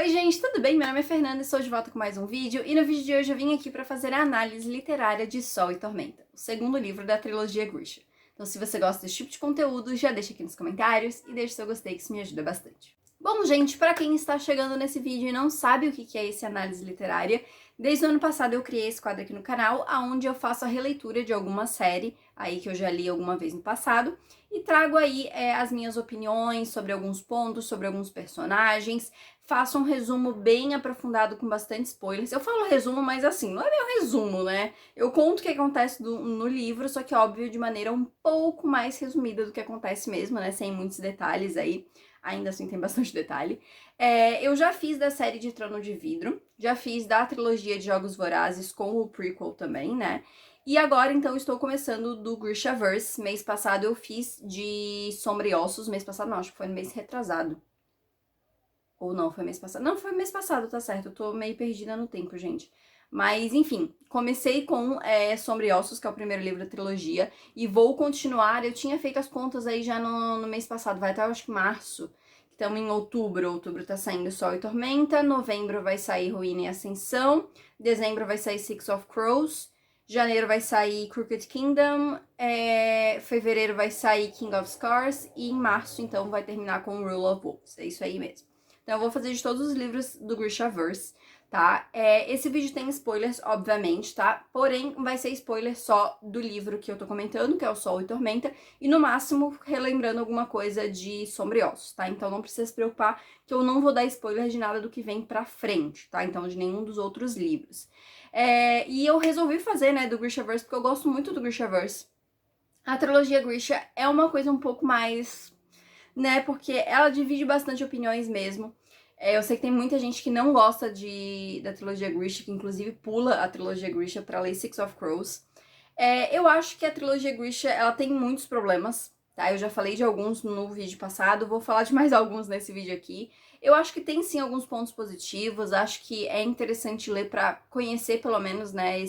Oi gente, tudo bem? Meu nome é Fernanda e estou de volta com mais um vídeo, e no vídeo de hoje eu vim aqui para fazer a análise literária de Sol e Tormenta, o segundo livro da trilogia Grisha. Então se você gosta desse tipo de conteúdo, já deixa aqui nos comentários e deixa seu gostei que isso me ajuda bastante. Bom gente, para quem está chegando nesse vídeo e não sabe o que é esse análise literária, desde o ano passado eu criei esse quadro aqui no canal, onde eu faço a releitura de alguma série, aí que eu já li alguma vez no passado, e trago aí as minhas opiniões sobre alguns pontos, sobre alguns personagens. Faço um resumo bem aprofundado com bastante spoilers. Eu falo resumo, mas assim, não é meu resumo, né? Eu conto o que acontece no livro, só que óbvio de maneira um pouco mais resumida do que acontece mesmo, né? Sem muitos detalhes aí. Ainda assim tem bastante detalhe. Eu já fiz da série de Trono de Vidro, já fiz da trilogia de Jogos Vorazes com o prequel também, né? E agora, então, estou começando do Grishaverse. Mês passado eu fiz de Sombra e Ossos. Mês passado não, acho que foi no mês retrasado. Ou não, foi mês passado. Não, foi mês passado, tá certo. Eu tô meio perdida no tempo, gente. Mas, enfim, comecei com Sombra e Ossos, que é o primeiro livro da trilogia, e vou continuar. Eu tinha feito as contas aí já no mês passado, vai até, eu acho que março. Estamos em outubro. Outubro tá saindo Sol e Tormenta. Novembro vai sair Ruína e Ascensão. Dezembro vai sair Six of Crows. Janeiro vai sair Crooked Kingdom. Fevereiro vai sair King of Scars. E em março, então, vai terminar com Rule of Wolves. É isso aí mesmo. Então eu vou fazer de todos os livros do Grishaverse, tá? Esse vídeo tem spoilers, obviamente, tá? Porém, vai ser spoiler só do livro que eu tô comentando, que é o Sol e Tormenta, e no máximo relembrando alguma coisa de Sombra e Ossos, tá? Então não precisa se preocupar que eu não vou dar spoiler de nada do que vem pra frente, tá? Então de nenhum dos outros livros. E eu resolvi fazer, né, do Grishaverse, porque eu gosto muito do Grishaverse. A trilogia Grisha é uma coisa um pouco mais, né, porque ela divide bastante opiniões mesmo. Eu sei que tem muita gente que não gosta da trilogia Grisha, que inclusive pula a trilogia Grisha pra ler Six of Crows. Eu acho que a trilogia Grisha, ela tem muitos problemas, tá? Eu já falei de alguns no vídeo passado, vou falar de mais alguns nesse vídeo aqui. Eu acho que tem sim alguns pontos positivos, acho que é interessante ler pra conhecer pelo menos, né,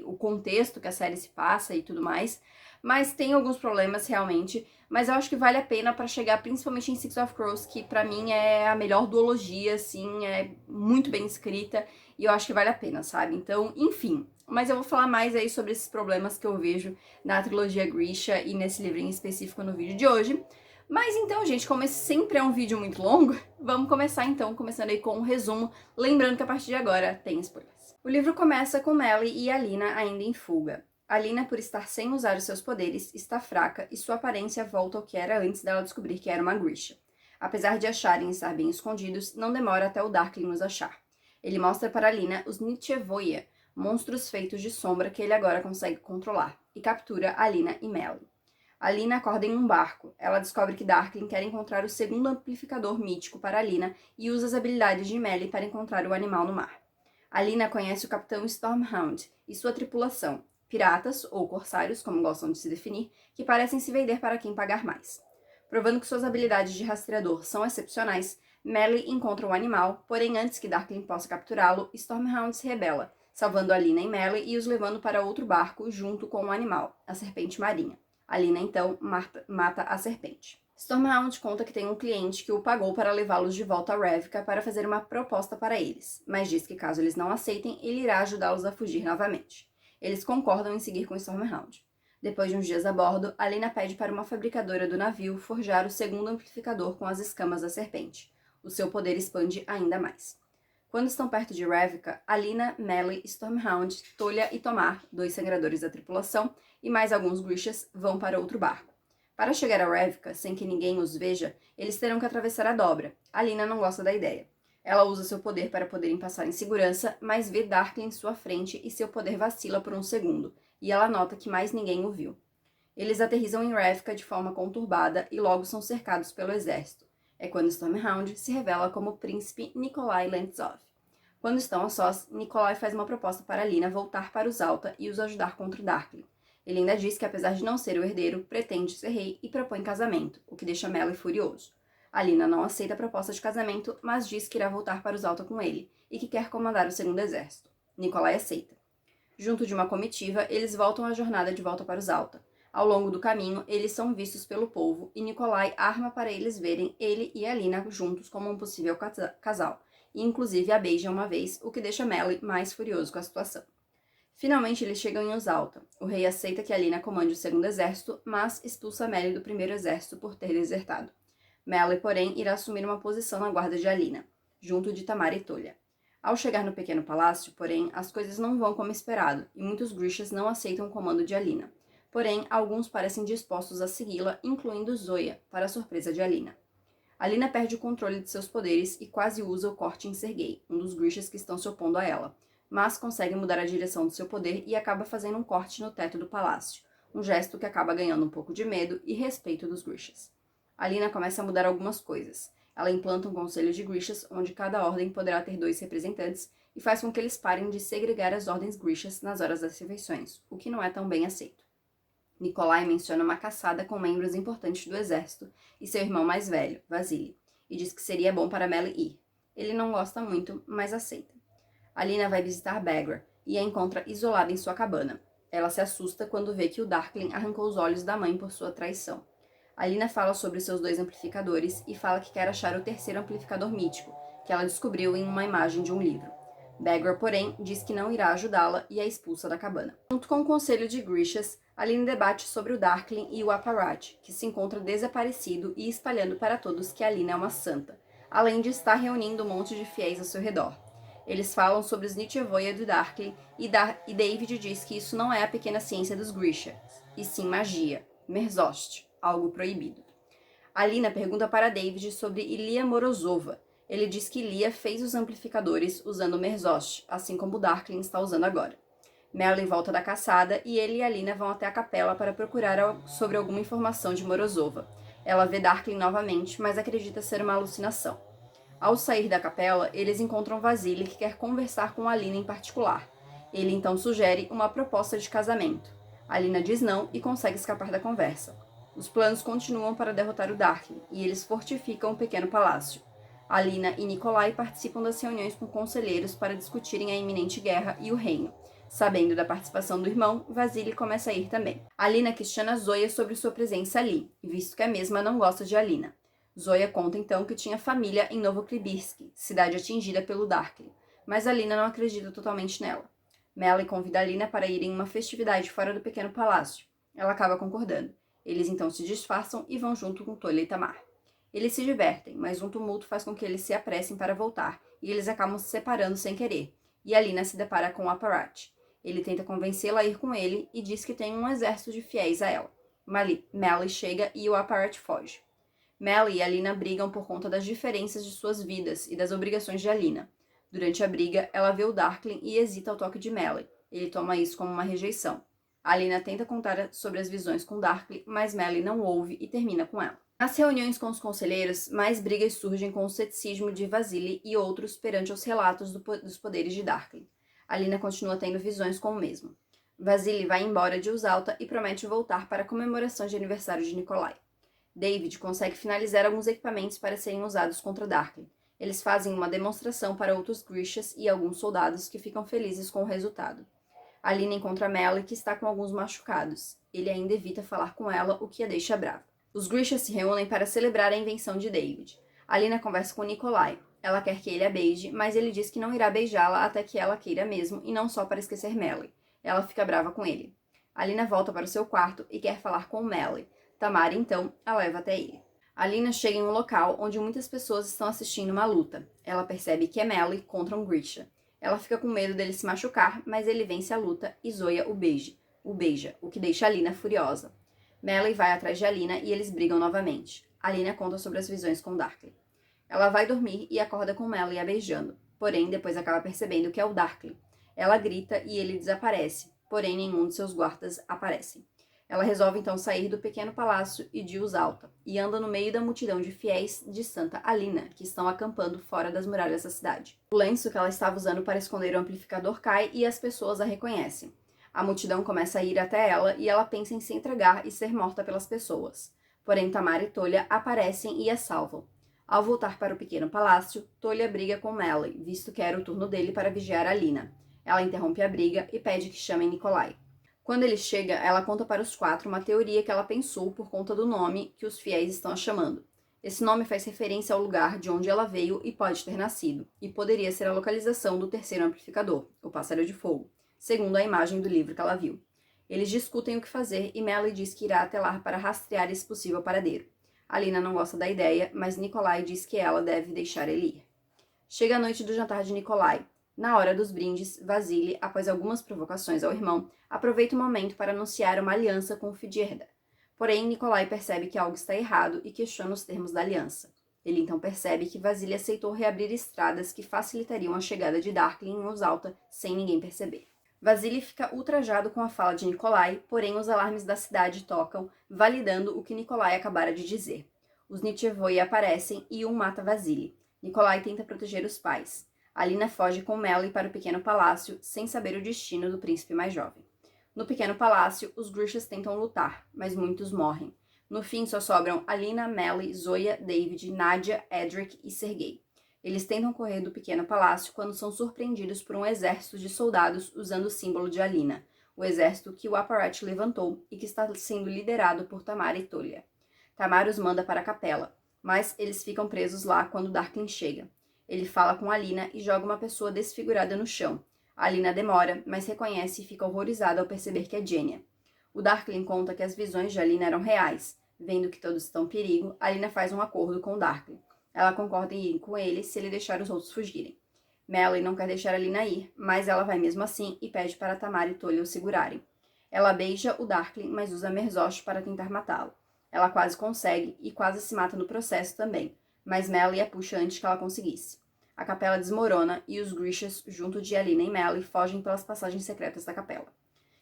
o contexto que a série se passa e tudo mais. Mas tem alguns problemas realmente, mas eu acho que vale a pena pra chegar principalmente em Six of Crows, que pra mim é a melhor duologia, assim, é muito bem escrita e eu acho que vale a pena, sabe? Então, enfim, mas eu vou falar mais aí sobre esses problemas que eu vejo na trilogia Grisha e nesse livrinho específico no vídeo de hoje. Mas então, gente, como esse sempre é um vídeo muito longo, vamos começar então, começando aí com um resumo, lembrando que a partir de agora tem spoilers. O livro começa com Melly e Alina ainda em fuga. Alina, por estar sem usar os seus poderes, está fraca e sua aparência volta ao que era antes dela descobrir que era uma Grisha. Apesar de acharem estar bem escondidos, não demora até o Darkling os achar. Ele mostra para Alina os Nichevoia, monstros feitos de sombra que ele agora consegue controlar, e captura Alina e Melly. Alina acorda em um barco. Ela descobre que Darkling quer encontrar o segundo amplificador mítico para Alina e usa as habilidades de Melly para encontrar o animal no mar. Alina conhece o capitão Stormhound e sua tripulação, piratas, ou corsários, como gostam de se definir, que parecem se vender para quem pagar mais. Provando que suas habilidades de rastreador são excepcionais, Melly encontra o animal, porém antes que Darkling possa capturá-lo, Stormhound se rebela, salvando Alina e Melly e os levando para outro barco junto com o animal, a serpente marinha. Alina então mata a serpente. Stormhound conta que tem um cliente que o pagou para levá-los de volta a Ravnica para fazer uma proposta para eles, mas diz que caso eles não aceitem, ele irá ajudá-los a fugir novamente. Eles concordam em seguir com Stormhound. Depois de uns dias a bordo, Alina pede para uma fabricadora do navio forjar o segundo amplificador com as escamas da serpente. O seu poder expande ainda mais. Quando estão perto de Ravnica, Alina, Melly, Stormhound, Tolya e Tomar, dois sangradores da tripulação, e mais alguns Grishas vão para outro barco. Para chegar a Ravnica, sem que ninguém os veja, eles terão que atravessar a dobra. Alina não gosta da ideia. Ela usa seu poder para poderem passar em segurança, mas vê Darkling em sua frente e seu poder vacila por um segundo, e ela nota que mais ninguém o viu. Eles aterrissam em Ravnica de forma conturbada e logo são cercados pelo exército. É quando Stormhound se revela como o príncipe Nikolai Lentzov. Quando estão a sós, Nikolai faz uma proposta para Alina voltar para os Alta e os ajudar contra o Darkling. Ele ainda diz que, apesar de não ser o herdeiro, pretende ser rei e propõe casamento, o que deixa Melly furioso. Alina não aceita a proposta de casamento, mas diz que irá voltar para os Alta com ele, e que quer comandar o segundo exército. Nikolai aceita. Junto de uma comitiva, eles voltam a jornada de volta para os Alta. Ao longo do caminho, eles são vistos pelo povo, e Nikolai arma para eles verem ele e Alina juntos como um possível casal, e inclusive a beija uma vez, o que deixa Melly mais furioso com a situação. Finalmente eles chegam em Usalta. O rei aceita que Alina comande o segundo exército, mas expulsa Melly do primeiro exército por ter desertado. Melly, porém, irá assumir uma posição na guarda de Alina, junto de Tamara e Tolya. Ao chegar no pequeno palácio, porém, as coisas não vão como esperado, e muitos Grishas não aceitam o comando de Alina. Porém, alguns parecem dispostos a segui-la, incluindo Zoya, para a surpresa de Alina. Alina perde o controle de seus poderes e quase usa o corte em Sergei, um dos Grishas que estão se opondo a ela, mas consegue mudar a direção do seu poder e acaba fazendo um corte no teto do palácio, um gesto que acaba ganhando um pouco de medo e respeito dos Grishas. Alina começa a mudar algumas coisas. Ela implanta um conselho de Grishas, onde cada ordem poderá ter 2 representantes, e faz com que eles parem de segregar as ordens Grishas nas horas das refeições, o que não é tão bem aceito. Nikolai menciona uma caçada com membros importantes do exército e seu irmão mais velho, Vasily, e diz que seria bom para Melly ir. Ele não gosta muito, mas aceita. Alina vai visitar Baghra e a encontra isolada em sua cabana. Ela se assusta quando vê que o Darkling arrancou os olhos da mãe por sua traição. Alina fala sobre seus 2 amplificadores e fala que quer achar o terceiro amplificador mítico, que ela descobriu em uma imagem de um livro. Baghra, porém, diz que não irá ajudá-la e a expulsa da cabana. Junto com o conselho de Grishas, Alina debate sobre o Darkling e o Aparat, que se encontra desaparecido e espalhando para todos que Alina é uma santa, além de estar reunindo um monte de fiéis ao seu redor. Eles falam sobre os Nichevoia do Darkling e David diz que isso não é a pequena ciência dos Grisha, e sim magia, Merzost, algo proibido. Alina pergunta para David sobre Ilia Morozova. Ele diz que Ilia fez os amplificadores usando Merzost, assim como o Darkling está usando agora. Melly volta da caçada e ele e Alina vão até a capela para procurar sobre alguma informação de Morozova. Ela vê Darkling novamente, mas acredita ser uma alucinação. Ao sair da capela, eles encontram Vasily, que quer conversar com Alina em particular. Ele então sugere uma proposta de casamento. Alina diz não e consegue escapar da conversa. Os planos continuam para derrotar o Darkling, e eles fortificam o pequeno palácio. Alina e Nikolai participam das reuniões com conselheiros para discutirem a iminente guerra e o reino. Sabendo da participação do irmão, Vasily começa a ir também. Alina questiona Zoya sobre sua presença ali, visto que a mesma não gosta de Alina. Zoya conta então que tinha família em Novosibirsk, cidade atingida pelo Darkling, mas Alina não acredita totalmente nela. Melly convida Alina para ir em uma festividade fora do pequeno palácio. Ela acaba concordando. Eles então se disfarçam e vão junto com Tolya e Tamar. Eles se divertem, mas um tumulto faz com que eles se apressem para voltar, e eles acabam se separando sem querer, e Alina se depara com o Aparat. Ele tenta convencê-la a ir com ele e diz que tem um exército de fiéis a ela. Melly chega e o Aparat foge. Melly e Alina brigam por conta das diferenças de suas vidas e das obrigações de Alina. Durante a briga, ela vê o Darkling e hesita ao toque de Melly. Ele toma isso como uma rejeição. Alina tenta contar sobre as visões com Darkling, mas Melly não ouve e termina com ela. Nas reuniões com os conselheiros, mais brigas surgem com o ceticismo de Vasily e outros perante os relatos dos poderes de Darkling. Alina continua tendo visões com o mesmo. Vasily vai embora de Usalta e promete voltar para a comemoração de aniversário de Nikolai. David consegue finalizar alguns equipamentos para serem usados contra Darkling. Eles fazem uma demonstração para outros Grishas e alguns soldados que ficam felizes com o resultado. Alina encontra Melly, que está com alguns machucados. Ele ainda evita falar com ela, o que a deixa brava. Os Grishas se reúnem para celebrar a invenção de David. Alina conversa com Nikolai. Ela quer que ele a beije, mas ele diz que não irá beijá-la até que ela queira mesmo, e não só para esquecer Melly. Ela fica brava com ele. Alina volta para o seu quarto e quer falar com Melly. Tamara, então, a leva até ele. Alina chega em um local onde muitas pessoas estão assistindo uma luta. Ela percebe que é Melly contra um Grisha. Ela fica com medo dele se machucar, mas ele vence a luta e Zoya o beija, o que deixa Alina furiosa. Melly vai atrás de Alina e eles brigam novamente. Alina conta sobre as visões com Darkling. Ela vai dormir e acorda com Melly a beijando, porém depois acaba percebendo que é o Darkling. Ela grita e ele desaparece, porém nenhum de seus guardas aparecem. Ela resolve então sair do pequeno palácio e de Usalta, e anda no meio da multidão de fiéis de Santa Alina, que estão acampando fora das muralhas da cidade. O lenço que ela estava usando para esconder o amplificador cai e as pessoas a reconhecem. A multidão começa a ir até ela e ela pensa em se entregar e ser morta pelas pessoas. Porém, Tamara e Tolya aparecem e a salvam. Ao voltar para o pequeno palácio, Tolya briga com Melly, visto que era o turno dele para vigiar Alina. Ela interrompe a briga e pede que chamem Nikolai. Quando ele chega, ela conta para os 4 uma teoria que ela pensou por conta do nome que os fiéis estão a chamando. Esse nome faz referência ao lugar de onde ela veio e pode ter nascido, e poderia ser a localização do terceiro amplificador, o Pássaro de Fogo, segundo a imagem do livro que ela viu. Eles discutem o que fazer e Melly diz que irá até lá para rastrear esse possível paradeiro. Alina não gosta da ideia, mas Nikolai diz que ela deve deixar ele ir. Chega a noite do jantar de Nikolai. Na hora dos brindes, Vasily, após algumas provocações ao irmão, aproveita o momento para anunciar uma aliança com Fidjerda. Porém, Nikolai percebe que algo está errado e questiona os termos da aliança. Ele então percebe que Vasily aceitou reabrir estradas que facilitariam a chegada de Darkling em Voz Alta sem ninguém perceber. Vasily fica ultrajado com a fala de Nikolai, porém os alarmes da cidade tocam, validando o que Nikolai acabara de dizer. Os Nichevoi aparecem e um mata Vasily. Nikolai tenta proteger os pais. Alina foge com Melly para o pequeno palácio, sem saber o destino do príncipe mais jovem. No pequeno palácio, os Grishes tentam lutar, mas muitos morrem. No fim, só sobram Alina, Melly, Zoya, David, Nadia, Edric e Sergei. Eles tentam correr do pequeno palácio quando são surpreendidos por um exército de soldados usando o símbolo de Alina, o exército que o Aparat levantou e que está sendo liderado por Tamara e Tolia. Tamara os manda para a capela, mas eles ficam presos lá quando Darkling chega. Ele fala com Alina e joga uma pessoa desfigurada no chão. Alina demora, mas reconhece e fica horrorizada ao perceber que é Genya. O Darkling conta que as visões de Alina eram reais. Vendo que todos estão em perigo, Alina faz um acordo com o Darkling. Ela concorda em ir com ele se ele deixar os outros fugirem. Melly não quer deixar Alina ir, mas ela vai mesmo assim e pede para Tamara e Tolia o segurarem. Ela beija o Darkling, mas usa Merzosh para tentar matá-lo. Ela quase consegue e quase se mata no processo também, mas Melly a puxa antes que ela conseguisse. A capela desmorona e os Grishes, junto de Alina e Melly, fogem pelas passagens secretas da capela.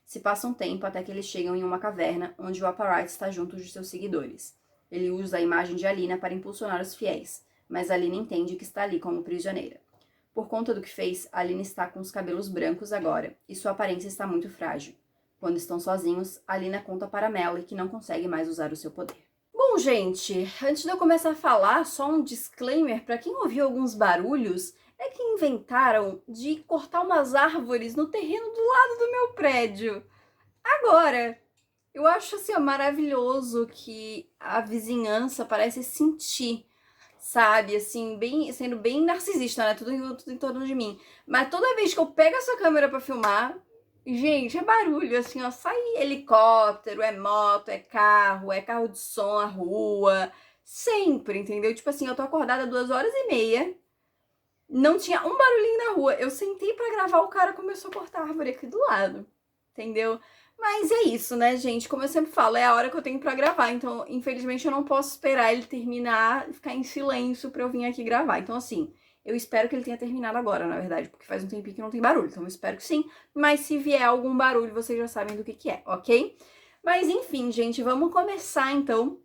Se passa um tempo até que eles chegam em uma caverna, onde o Aparat está junto de seus seguidores. Ele usa a imagem de Alina para impulsionar os fiéis, mas Alina entende que está ali como prisioneira. Por conta do que fez, Alina está com os cabelos brancos agora, e sua aparência está muito frágil. Quando estão sozinhos, Alina conta para Melly que não consegue mais usar o seu poder. Bom, gente, antes de eu começar a falar, só um disclaimer para quem ouviu alguns barulhos, é que inventaram de cortar umas árvores no terreno do lado do meu prédio. Agora, eu acho assim, ó, maravilhoso que a vizinhança parece sentir, sabe, assim, sendo bem narcisista, né, tudo em torno de mim. Mas toda vez que eu pego essa câmera pra filmar, gente, é barulho, assim, ó, sai helicóptero, é moto, é carro de som, a rua, sempre, entendeu? Tipo assim, eu tô acordada 2h30, não tinha um barulhinho na rua, eu sentei pra gravar, o cara começou a cortar a árvore aqui do lado, entendeu? Mas é isso, né, gente? Como eu sempre falo, é a hora que eu tenho pra gravar. Então, infelizmente, eu não posso esperar ele terminar e ficar em silêncio pra eu vir aqui gravar. Então, assim, eu espero que ele tenha terminado agora, na verdade, porque faz um tempinho que não tem barulho. Então, eu espero que sim. Mas se vier algum barulho, vocês já sabem do que é, ok? Mas, enfim, gente, vamos começar, então,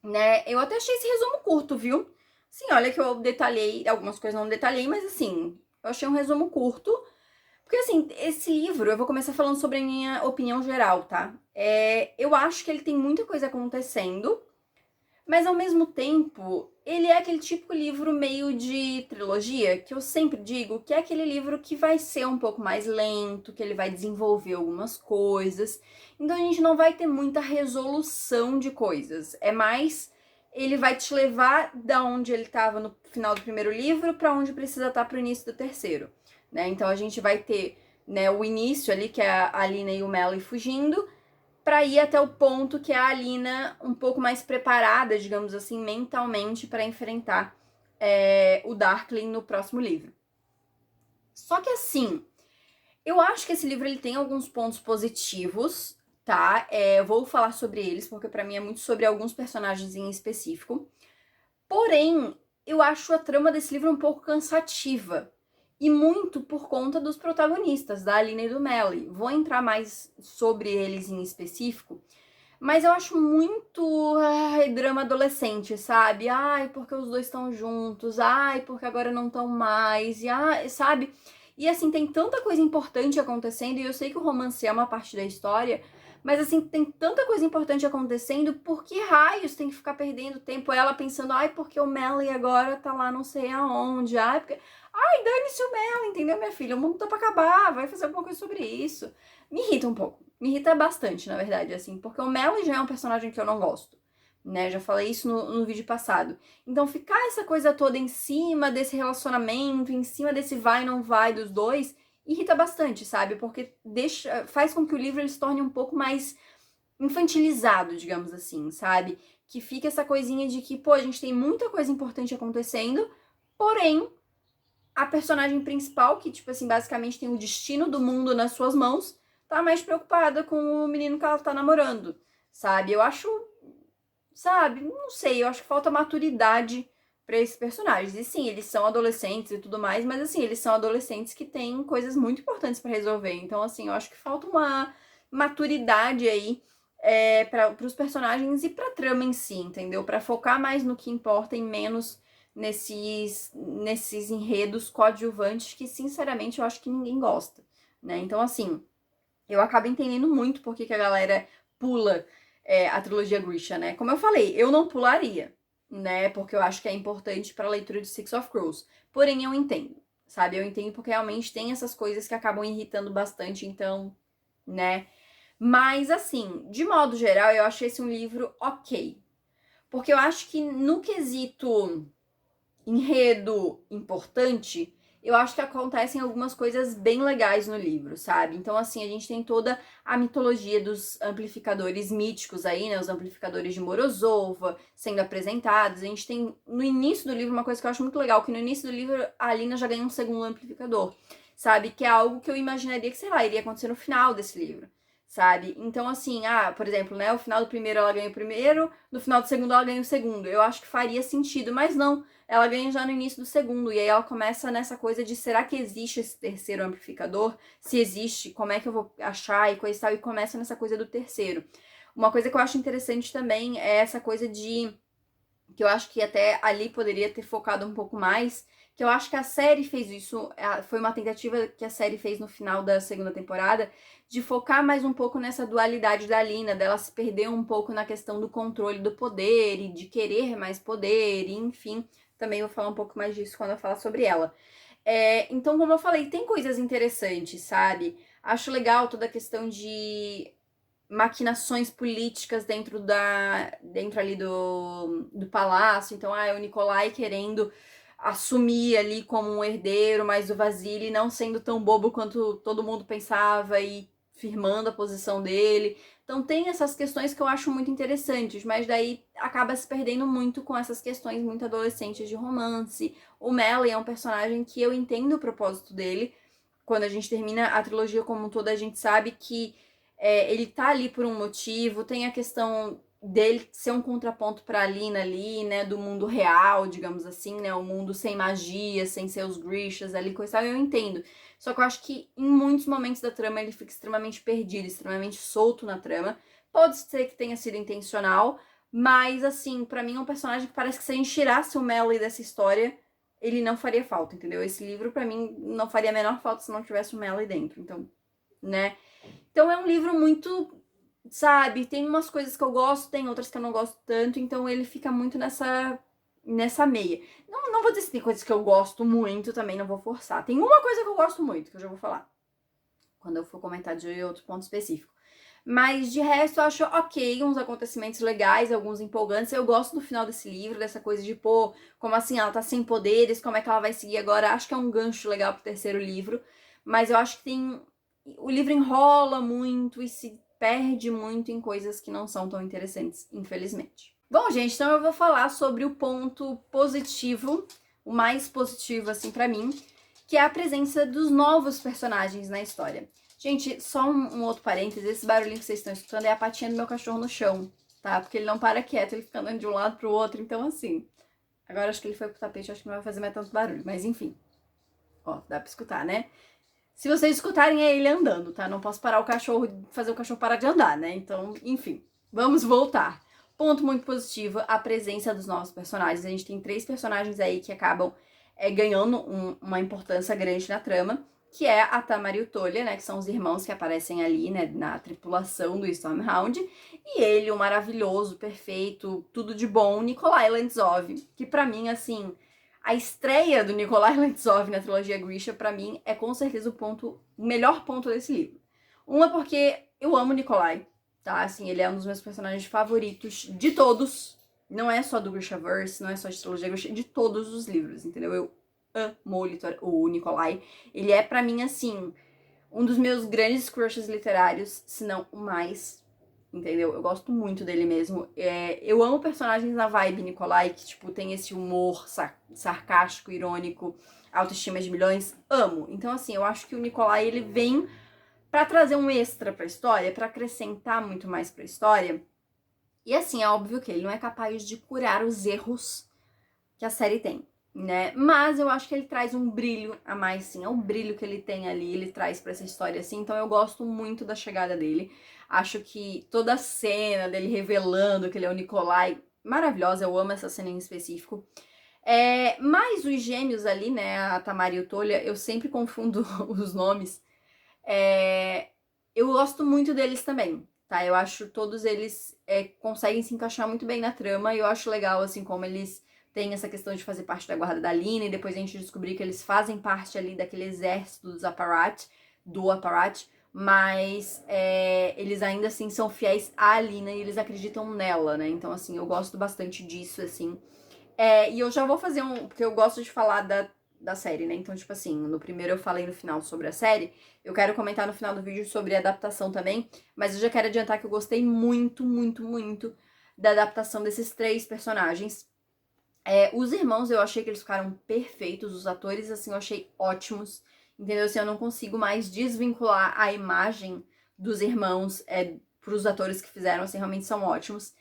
né? Eu até achei esse resumo curto, viu? Sim, olha que eu detalhei, algumas coisas não detalhei, mas, assim, eu achei um resumo curto. Porque, assim, esse livro, eu vou começar falando sobre a minha opinião geral, tá? Eu acho que ele tem muita coisa acontecendo, mas, ao mesmo tempo, ele é aquele típico livro meio de trilogia, que eu sempre digo que é aquele livro que vai ser um pouco mais lento, que ele vai desenvolver algumas coisas. Então, a gente não vai ter muita resolução de coisas. É mais, ele vai te levar da onde ele estava no final do primeiro livro para onde precisa estar para o início do terceiro. Né? Então a gente vai ter, né, o início ali, que é a Alina e o Melly fugindo, para ir até o ponto que é a Alina um pouco mais preparada, digamos assim, mentalmente para enfrentar o Darkling no próximo livro. Só que assim, eu acho que esse livro ele tem alguns pontos positivos, tá? Eu vou falar sobre eles, porque para mim é muito sobre alguns personagens em específico. Porém, eu acho a trama desse livro um pouco cansativa. E muito por conta dos protagonistas, da Alina e do Melly. Vou entrar mais sobre eles em específico, mas eu acho muito drama adolescente, sabe? Ai, porque os dois estão juntos, ai, porque agora não estão mais, e sabe? E assim, tem tanta coisa importante acontecendo, e eu sei que o romance é uma parte da história, mas assim, tem tanta coisa importante acontecendo, por que raios tem que ficar perdendo tempo ela pensando, ai, porque o Melly agora tá lá não sei aonde, ai, porque... Ai, dane-se o Melly, entendeu, minha filha? O mundo tá pra acabar, vai fazer alguma coisa sobre isso. Me irrita um pouco. Me irrita bastante, na verdade, assim, porque o Melly já é um personagem que eu não gosto. né? Já falei isso no vídeo passado. Então, ficar essa coisa toda em cima desse relacionamento, em cima desse vai e não vai dos dois, irrita bastante, sabe? Porque faz com que o livro ele se torne um pouco mais infantilizado, digamos assim, sabe? Que fica essa coisinha de que, pô, a gente tem muita coisa importante acontecendo, porém, a personagem principal, que, tipo assim, basicamente tem o destino do mundo nas suas mãos, tá mais preocupada com o menino que ela tá namorando, sabe? Eu acho, sabe? Não sei, eu acho que falta maturidade pra esses personagens. E sim, eles são adolescentes e tudo mais, mas assim, eles são adolescentes que têm coisas muito importantes pra resolver. Então, assim, eu acho que falta uma maturidade aí para os personagens e pra trama em si, entendeu? Pra focar mais no que importa e menos nesses enredos coadjuvantes que, sinceramente, eu acho que ninguém gosta, né? Então, assim, eu acabo entendendo muito por que a galera pula a trilogia Grisha, né? Como eu falei, eu não pularia, né? Porque eu acho que é importante pra leitura de Six of Crows. Porém, eu entendo, sabe? Eu entendo porque realmente tem essas coisas que acabam irritando bastante, então, né? Mas, assim, de modo geral, eu achei esse um livro ok. Porque eu acho que no quesito enredo importante, eu acho que acontecem algumas coisas bem legais no livro, sabe? Então, assim, a gente tem toda a mitologia dos amplificadores míticos aí, né? Os amplificadores de Morozova sendo apresentados. A gente tem, no início do livro, uma coisa que eu acho muito legal, que no início do livro a Alina já ganha um segundo amplificador, sabe? Que é algo que eu imaginaria que, sei lá, iria acontecer no final desse livro. Sabe? Então, assim, por exemplo, né? O final do primeiro ela ganha o primeiro, no final do segundo ela ganha o segundo. Eu acho que faria sentido, mas não, ela ganha já no início do segundo, e aí ela começa nessa coisa de será que existe esse terceiro amplificador? Se existe, como é que eu vou achar e coisa e tal, e começa nessa coisa do terceiro. Uma coisa que eu acho interessante também é essa coisa de que eu acho que até ali poderia ter focado um pouco mais, que eu acho que a série fez isso, foi uma tentativa que a série fez no final da segunda temporada, de focar mais um pouco nessa dualidade da Lina, dela se perder um pouco na questão do controle do poder e de querer mais poder, e enfim, também vou falar um pouco mais disso quando eu falar sobre ela. Então, como eu falei, tem coisas interessantes, sabe? Acho legal toda a questão de maquinações políticas dentro ali do palácio. Então, o Nicolai querendo assumir ali como um herdeiro, mas o Vasily não sendo tão bobo quanto todo mundo pensava e firmando a posição dele. Então tem essas questões que eu acho muito interessantes, mas daí acaba se perdendo muito com essas questões muito adolescentes de romance. O Melly é um personagem que eu entendo o propósito dele. Quando a gente termina a trilogia como um todo, a gente sabe que ele tá ali por um motivo, tem a questão dele ser um contraponto pra Alina ali, né, do mundo real, digamos assim, né, o mundo sem magia, sem seus Grishas ali, coisa e tal, eu entendo. Só que eu acho que em muitos momentos da trama ele fica extremamente perdido, extremamente solto na trama. Pode ser que tenha sido intencional, mas assim, pra mim é um personagem que parece que se a gente tirasse o Melly dessa história, ele não faria falta, entendeu? Esse livro pra mim não faria a menor falta se não tivesse o Melly dentro, então, né? Então é um livro muito, sabe, tem umas coisas que eu gosto, tem outras que eu não gosto tanto, então ele fica muito nessa meia. Não vou dizer se tem coisas que eu gosto muito, também não vou forçar. Tem uma coisa que eu gosto muito, que eu já vou falar, quando eu for comentar de outro ponto específico. Mas de resto eu acho ok, uns acontecimentos legais, alguns empolgantes. Eu gosto do final desse livro, dessa coisa de, pô, como assim, ela tá sem poderes, como é que ela vai seguir agora? Acho que é um gancho legal pro terceiro livro. Mas eu acho que tem. O livro enrola muito e se perde muito em coisas que não são tão interessantes, infelizmente. Bom, gente, então eu vou falar sobre o ponto positivo, o mais positivo, assim, pra mim, que é a presença dos novos personagens na história. Gente, só um outro parênteses, esse barulhinho que vocês estão escutando é a patinha do meu cachorro no chão, tá? Porque ele não para quieto, ele fica andando de um lado pro outro, então assim. Agora acho que ele foi pro tapete, acho que não vai fazer mais tanto barulho, mas enfim. Ó, dá pra escutar, né? Se vocês escutarem, é ele andando, tá? Não posso parar o cachorro, fazer o cachorro parar de andar, né? Então, enfim, vamos voltar. Ponto muito positivo, a presença dos novos personagens. A gente tem 3 personagens aí que acabam ganhando uma importância grande na trama, que é a Tamara e o Tolia, né? Que são os irmãos que aparecem ali, né? Na tripulação do Stormhound. E ele, o maravilhoso, perfeito, tudo de bom, Nikolai Lantsov, que pra mim, assim, a estreia do Nikolai Lantsov na trilogia Grisha, pra mim, é com certeza o melhor ponto desse livro. Uma porque eu amo o Nikolai, tá? Assim, ele é um dos meus personagens favoritos de todos, Não é só do Grishaverse, não é só de trilogia Grisha, de todos os livros, entendeu? Eu amo o Nikolai. Ele é, pra mim, assim, um dos meus grandes crushes literários, se não o mais, entendeu? Eu gosto muito dele mesmo. Eu amo personagens na vibe Nikolai, que, tipo, tem esse humor sarcástico, irônico, autoestima de milhões. Amo. Então, assim, eu acho que o Nikolai, ele vem pra trazer um extra pra história, pra acrescentar muito mais pra história. E, assim, é óbvio que ele não é capaz de curar os erros que a série tem, né? Mas eu acho que ele traz um brilho a mais, sim. É o brilho que ele tem ali, ele traz pra essa história, assim. Então eu gosto muito da chegada dele. Acho que toda a cena dele revelando que ele é o Nikolai, maravilhosa. Eu amo essa cena em específico. Mas os gêmeos ali, né? A Tamara e o Tolya, eu sempre confundo os nomes. Eu gosto muito deles também, tá? Eu acho todos eles conseguem se encaixar muito bem na trama e eu acho legal, assim, como eles têm essa questão de fazer parte da guarda da Lina e depois a gente descobrir que eles fazem parte ali daquele exército dos Apparat, do Apparat, mas eles ainda assim são fiéis à Lina e eles acreditam nela, né? Então, assim, eu gosto bastante disso, assim. E eu já vou fazer porque eu gosto de falar da série, né? Então, tipo assim, no primeiro eu falei no final sobre a série, eu quero comentar no final do vídeo sobre a adaptação também, mas eu já quero adiantar que eu gostei muito, muito, muito da adaptação desses três personagens. Os irmãos, eu achei que eles ficaram perfeitos, os atores, assim, eu achei ótimos, entendeu? Assim, eu não consigo mais desvincular a imagem dos irmãos pros atores que fizeram, assim, realmente são ótimos.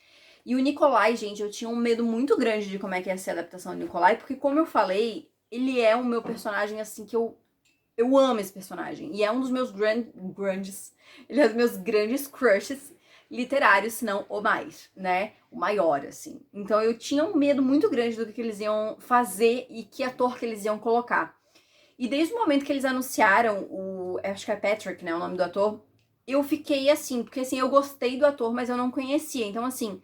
E o Nikolai, gente, eu tinha um medo muito grande de como é que ia ser a adaptação do Nikolai, porque como eu falei, ele é o meu personagem, assim, que eu amo esse personagem. E é um dos meus grandes, ele é um dos meus grandes crushes literários, se não o mais, né? O maior, assim. Então eu tinha um medo muito grande do que eles iam fazer e que ator que eles iam colocar. E desde o momento que eles anunciaram acho que é Patrick, né, o nome do ator, eu fiquei assim, porque assim, eu gostei do ator, mas eu não conhecia. Então, assim,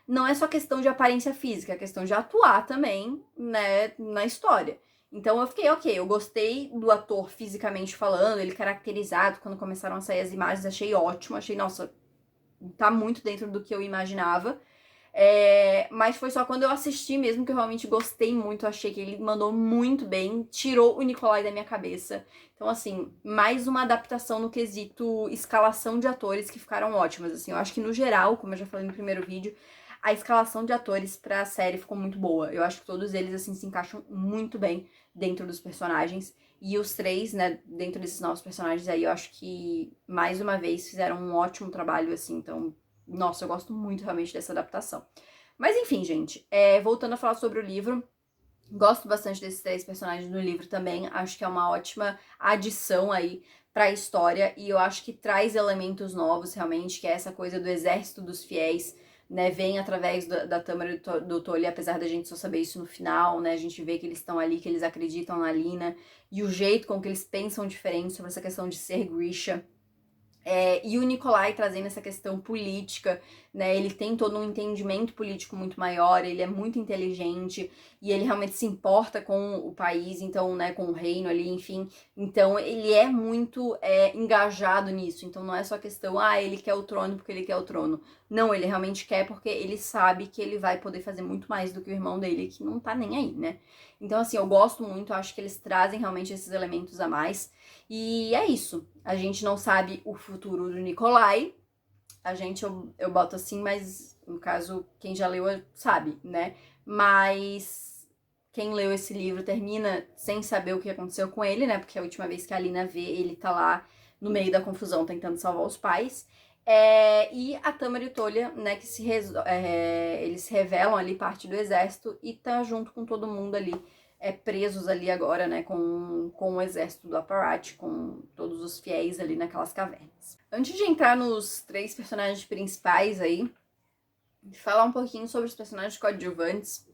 não é só questão de aparência física, é questão de atuar também, né, na história. Então eu fiquei, ok, eu gostei do ator fisicamente falando, ele caracterizado, quando começaram a sair as imagens, achei ótimo, achei, nossa, tá muito dentro do que eu imaginava. Mas foi só quando eu assisti mesmo que eu realmente gostei muito, achei que ele mandou muito bem, tirou o Nikolai da minha cabeça. Então, assim, mais uma adaptação no quesito escalação de atores que ficaram ótimas, assim. Eu acho que no geral, como eu já falei no primeiro vídeo, a escalação de atores pra série ficou muito boa. Eu acho que todos eles, assim, se encaixam muito bem dentro dos personagens. E os três, né, dentro desses novos personagens aí, eu acho que, mais uma vez, fizeram um ótimo trabalho, assim. Então, nossa, eu gosto muito realmente dessa adaptação. Mas enfim, gente, voltando a falar sobre o livro, gosto bastante desses três personagens no livro também. Acho que é uma ótima adição aí pra história e eu acho que traz elementos novos realmente, que é essa coisa do exército dos fiéis, né? Vem através da Tamara e do Tolya, apesar da gente só saber isso no final, né? A gente vê que eles estão ali, que eles acreditam na Lina e o jeito com que eles pensam diferente sobre essa questão de ser Grisha. E o Nikolai trazendo essa questão política, né? Ele tem todo um entendimento político muito maior, ele é muito inteligente e ele realmente se importa com o país, então, né, com o reino ali, enfim. Então, ele é muito engajado nisso. Então, não é só questão, ele quer o trono porque ele quer o trono. Não, ele realmente quer porque ele sabe que ele vai poder fazer muito mais do que o irmão dele, que não tá nem aí, né? Então, assim, eu gosto muito, acho que eles trazem realmente esses elementos a mais. E é isso. A gente não sabe o futuro do Nikolai. Eu boto assim, mas no caso, quem já leu sabe, né? Mas quem leu esse livro termina sem saber o que aconteceu com ele, né? Porque a última vez que a Lina vê, ele tá lá no meio da confusão tentando salvar os pais. E a Tamara e o Tolya, né, que eles se revelam ali parte do exército e tá junto com todo mundo ali presos ali agora, né, com o exército do Apparat, com todos os fiéis ali naquelas cavernas. Antes de entrar nos três personagens principais aí, falar um pouquinho sobre os personagens coadjuvantes.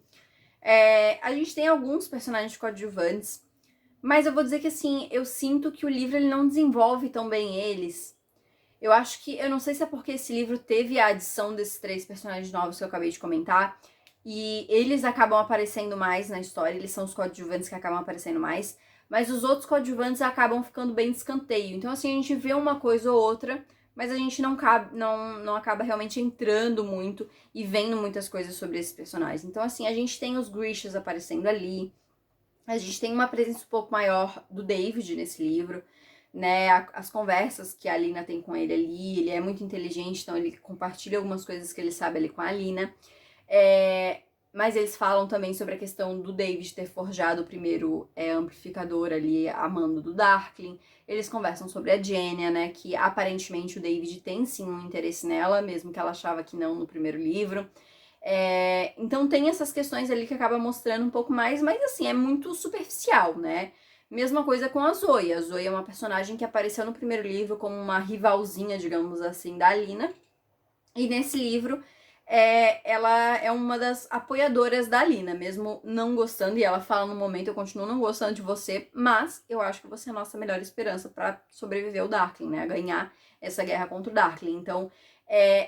A gente tem alguns personagens coadjuvantes, mas eu vou dizer que, assim, eu sinto que o livro ele não desenvolve tão bem eles. Eu não sei se é porque esse livro teve a adição desses três personagens novos que eu acabei de comentar, e eles acabam aparecendo mais na história, eles são os coadjuvantes que acabam aparecendo mais, mas os outros coadjuvantes acabam ficando bem de escanteio. Então, assim, a gente vê uma coisa ou outra, mas a gente não acaba realmente entrando muito e vendo muitas coisas sobre esses personagens. Então, assim, a gente tem os Grishas aparecendo ali, a gente tem uma presença um pouco maior do David nesse livro, né? As conversas que a Alina tem com ele ali, ele é muito inteligente, então ele compartilha algumas coisas que ele sabe ali com a Alina. Mas eles falam também sobre a questão do David ter forjado o primeiro amplificador ali a mando do Darkling. Eles conversam sobre a Jenya, né? Que aparentemente o David tem sim um interesse nela, mesmo que ela achava que não no primeiro livro. Então tem essas questões ali que acaba mostrando um pouco mais, mas assim, é muito superficial, né? Mesma coisa com a Zoe. A Zoe é uma personagem que apareceu no primeiro livro como uma rivalzinha, digamos assim, da Alina. E nesse livro, ela é uma das apoiadoras da Alina, mesmo não gostando, e ela fala no momento, eu continuo não gostando de você, mas eu acho que você é a nossa melhor esperança para sobreviver ao Darkling, né? Ganhar essa guerra contra o Darkling. Então,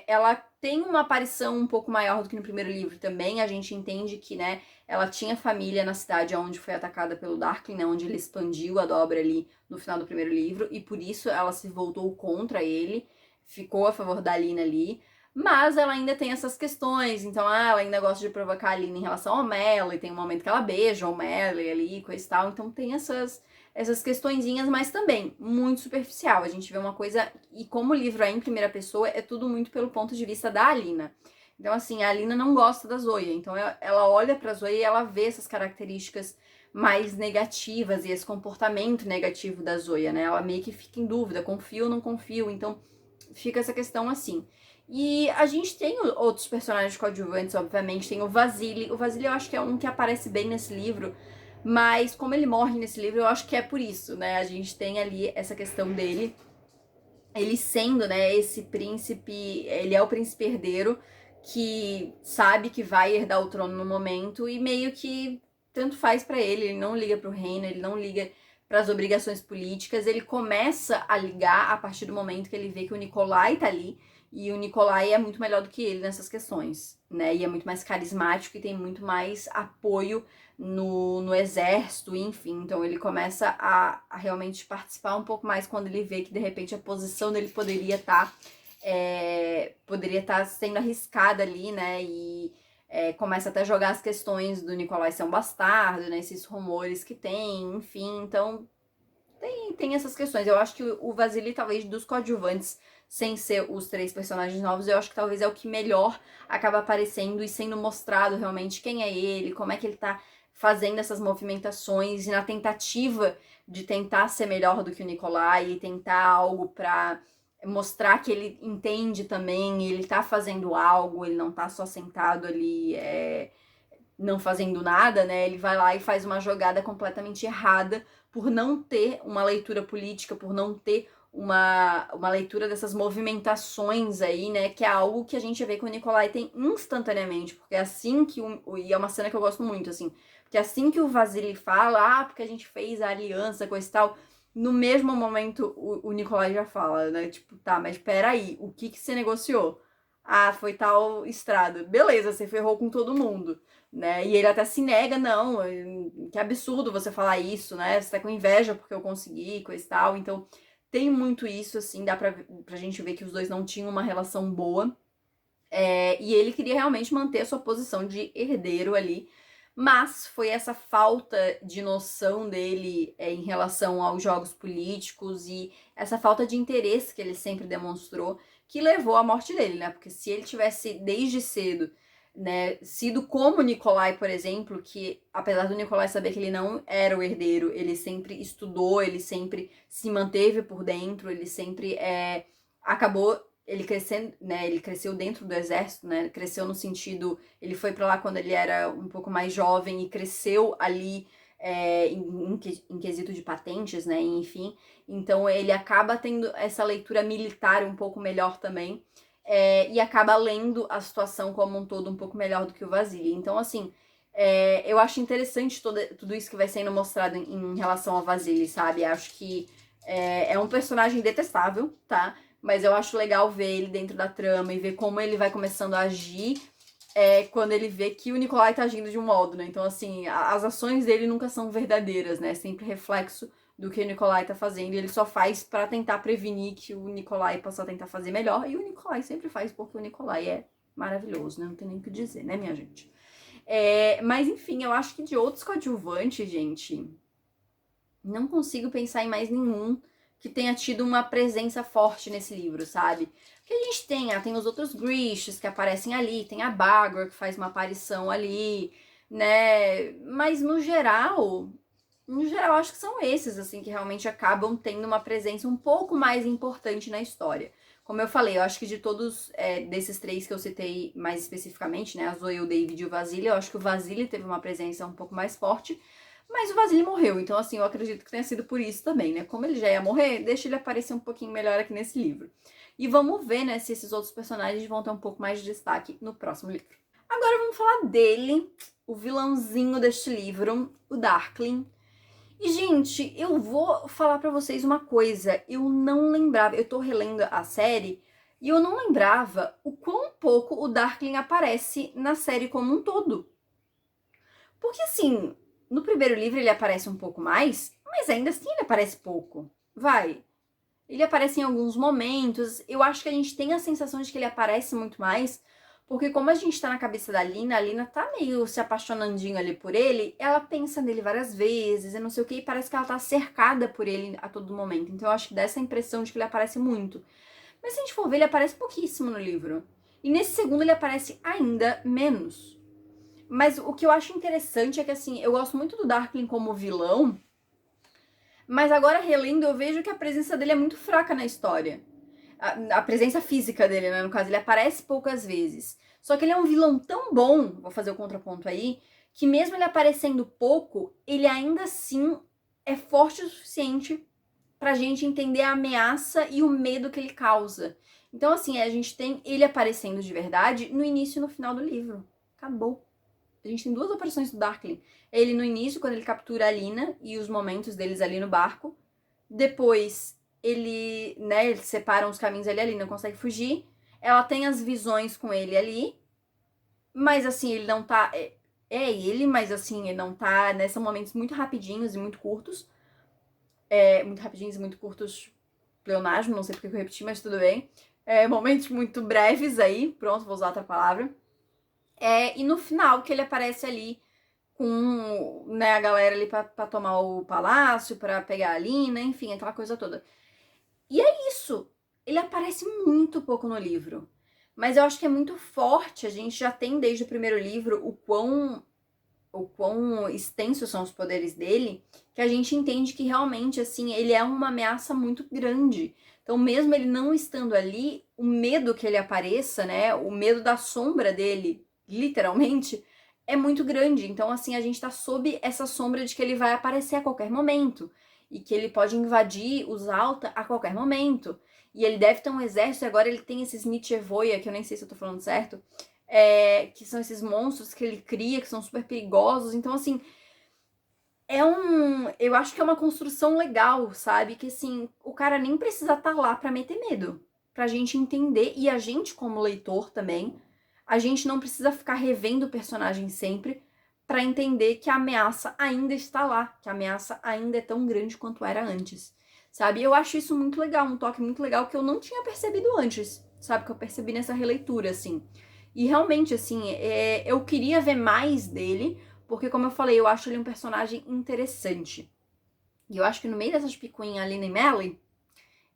ela tem uma aparição um pouco maior do que no primeiro livro também. A gente entende que, né, ela tinha família na cidade onde foi atacada pelo Darkling, né, onde ele expandiu a dobra ali no final do primeiro livro, e por isso ela se voltou contra ele, ficou a favor da Alina ali. Mas ela ainda tem essas questões, então ela ainda gosta de provocar a Alina em relação ao Merlin, tem um momento que ela beija o Merlin ali, coisa e tal, então tem essas questõezinhas, mas também muito superficial. A gente vê uma coisa, e como o livro é em primeira pessoa, é tudo muito pelo ponto de vista da Alina. Então, assim, a Alina não gosta da Zoya, então ela olha pra Zoya e ela vê essas características mais negativas e esse comportamento negativo da Zoya, né? Ela meio que fica em dúvida, confio ou não confio, então fica essa questão assim. E a gente tem outros personagens coadjuvantes, obviamente, tem o Vasily. O Vasily eu acho que é um que aparece bem nesse livro, mas como ele morre nesse livro, eu acho que é por isso, né? A gente tem ali essa questão dele, ele sendo, né, esse príncipe, ele é o príncipe herdeiro que sabe que vai herdar o trono no momento e meio que tanto faz pra ele não liga pro reino, ele não liga para as obrigações políticas, ele começa a ligar a partir do momento que ele vê que o Nikolai tá ali, e o Nikolai é muito melhor do que ele nessas questões, né? E é muito mais carismático e tem muito mais apoio no exército, enfim. Então ele começa a realmente participar um pouco mais quando ele vê que de repente a posição dele poderia estar sendo arriscada ali, né? E começa até a jogar as questões do Nikolai ser um bastardo, né? Esses rumores que tem, enfim. Então tem essas questões. Eu acho que o Vasily, talvez, dos coadjuvantes, sem ser os 3 personagens novos, eu acho que talvez é o que melhor acaba aparecendo e sendo mostrado realmente quem é ele, como é que ele tá fazendo essas movimentações e na tentativa de tentar ser melhor do que o Nikolai e tentar algo pra mostrar que ele entende também, ele tá fazendo algo, ele não tá só sentado ali não fazendo nada, né? Ele vai lá e faz uma jogada completamente errada por não ter uma leitura política, por não ter uma leitura dessas movimentações aí, né? Que é algo que a gente vê que o Nikolai tem instantaneamente, porque é assim que e é uma cena que eu gosto muito, assim, porque assim que o Vasily fala, porque a gente fez a aliança, coisa e tal, no mesmo momento o Nikolai já fala, né? Tipo, tá, mas peraí, o que você negociou? Ah, foi tal estrada. Beleza, você ferrou com todo mundo, né? E ele até se nega, não, que absurdo você falar isso, né? Você tá com inveja porque eu consegui, coisa e tal. Então, tem muito isso, assim, dá pra gente ver que os dois não tinham uma relação boa. E ele queria realmente manter a sua posição de herdeiro ali. Mas foi essa falta de noção dele em relação aos jogos políticos e essa falta de interesse que ele sempre demonstrou que levou à morte dele, né? Porque se ele tivesse desde cedo, né, sido como o Nikolai, por exemplo, que apesar do Nikolai saber que ele não era o herdeiro, ele sempre estudou, ele sempre se manteve por dentro, ele sempre acabou ele crescendo, né, ele cresceu dentro do exército, né, cresceu no sentido, ele foi para lá quando ele era um pouco mais jovem e cresceu ali em quesito de patentes, né, enfim, então ele acaba tendo essa leitura militar um pouco melhor também, e acaba lendo a situação como um todo um pouco melhor do que o Vasily. Então, assim, eu acho interessante tudo isso que vai sendo mostrado em relação ao Vasily, sabe? Acho que é um personagem detestável, tá? Mas eu acho legal ver ele dentro da trama e ver como ele vai começando a agir quando ele vê que o Nikolai tá agindo de um modo, né? Então, assim, as ações dele nunca são verdadeiras, né? É sempre reflexo do que o Nikolai tá fazendo, e ele só faz pra tentar prevenir que o Nikolai possa tentar fazer melhor, e o Nikolai sempre faz, porque o Nikolai é maravilhoso, né? Não tem nem o que dizer, né, minha gente? Mas enfim, eu acho que de outros coadjuvantes, gente, não consigo pensar em mais nenhum que tenha tido uma presença forte nesse livro, sabe? Porque a gente tem os outros Grishas que aparecem ali, tem a Bagor que faz uma aparição ali, né? Mas no geral, acho que são esses, assim, que realmente acabam tendo uma presença um pouco mais importante na história. Como eu falei, eu acho que de todos desses três que eu citei mais especificamente, né, a Zoe, o David e o Vasily, eu acho que o Vasily teve uma presença um pouco mais forte, mas o Vasily morreu, então assim, eu acredito que tenha sido por isso também, né? Como ele já ia morrer, deixa ele aparecer um pouquinho melhor aqui nesse livro. E vamos ver, né, se esses outros personagens vão ter um pouco mais de destaque no próximo livro. Agora vamos falar dele, o vilãozinho deste livro, o Darkling. E, gente, eu vou falar pra vocês uma coisa. Eu não lembrava, eu tô relendo a série, e eu não lembrava o quão pouco o Darkling aparece na série como um todo. Porque, assim, no primeiro livro ele aparece um pouco mais, mas ainda assim ele aparece pouco. Vai. Ele aparece em alguns momentos. Eu acho que a gente tem a sensação de que ele aparece muito mais, porque como a gente tá na cabeça da Lina, a Lina tá meio se apaixonandinho ali por ele, ela pensa nele várias vezes e não sei o que, e parece que ela tá cercada por ele a todo momento. Então eu acho que dá essa impressão de que ele aparece muito. Mas se a gente for ver, ele aparece pouquíssimo no livro. E nesse segundo ele aparece ainda menos. Mas o que eu acho interessante é que, assim, eu gosto muito do Darkling como vilão, mas agora relendo eu vejo que a presença dele é muito fraca na história. A presença física dele, né, no caso, ele aparece poucas vezes. Só que ele é um vilão tão bom, vou fazer o contraponto aí, que mesmo ele aparecendo pouco, ele ainda assim é forte o suficiente pra gente entender a ameaça e o medo que ele causa. Então, assim, a gente tem ele aparecendo de verdade no início e no final do livro. Acabou. A gente tem duas aparições do Darkling. Ele no início, quando ele captura a Lina e os momentos deles ali no barco. Depois, eles separam os caminhos ali, a Lina consegue fugir. Ela tem as visões com ele ali. Mas assim, ele não tá. É ele, mas assim, ele não tá. Né, são momentos muito rapidinhos e muito curtos. Muito rapidinhos e muito curtos. Pleonasmo, não sei porque eu repeti, mas tudo bem. Momentos muito breves aí. Pronto, vou usar outra palavra. E no final, que ele aparece ali com, né, a galera ali pra tomar o palácio, pra pegar a Lina, enfim, aquela coisa toda. E é isso. Ele aparece muito pouco no livro. Mas eu acho que é muito forte. A gente já tem desde o primeiro livro o quão extensos são os poderes dele, que a gente entende que realmente, assim, ele é uma ameaça muito grande. Então, mesmo ele não estando ali, o medo que ele apareça, né, o medo da sombra dele, literalmente, é muito grande. Então, assim, a gente tá sob essa sombra de que ele vai aparecer a qualquer momento e que ele pode invadir os Alta a qualquer momento. E ele deve ter um exército, e agora ele tem esses Nichevoia, que eu nem sei se eu tô falando certo, que são esses monstros que ele cria, que são super perigosos. Então, assim, eu acho que é uma construção legal, sabe? Que, assim, o cara nem precisa estar lá pra meter medo. Pra gente entender, e a gente, como leitor também, a gente não precisa ficar revendo o personagem sempre pra entender que a ameaça ainda está lá, que a ameaça ainda é tão grande quanto era antes, sabe? Eu acho isso muito legal, um toque muito legal que eu não tinha percebido antes, sabe? Que eu percebi nessa releitura, assim. E realmente, assim, eu queria ver mais dele, porque, como eu falei, eu acho ele um personagem interessante. E eu acho que no meio dessas picuinhas ali e Melly,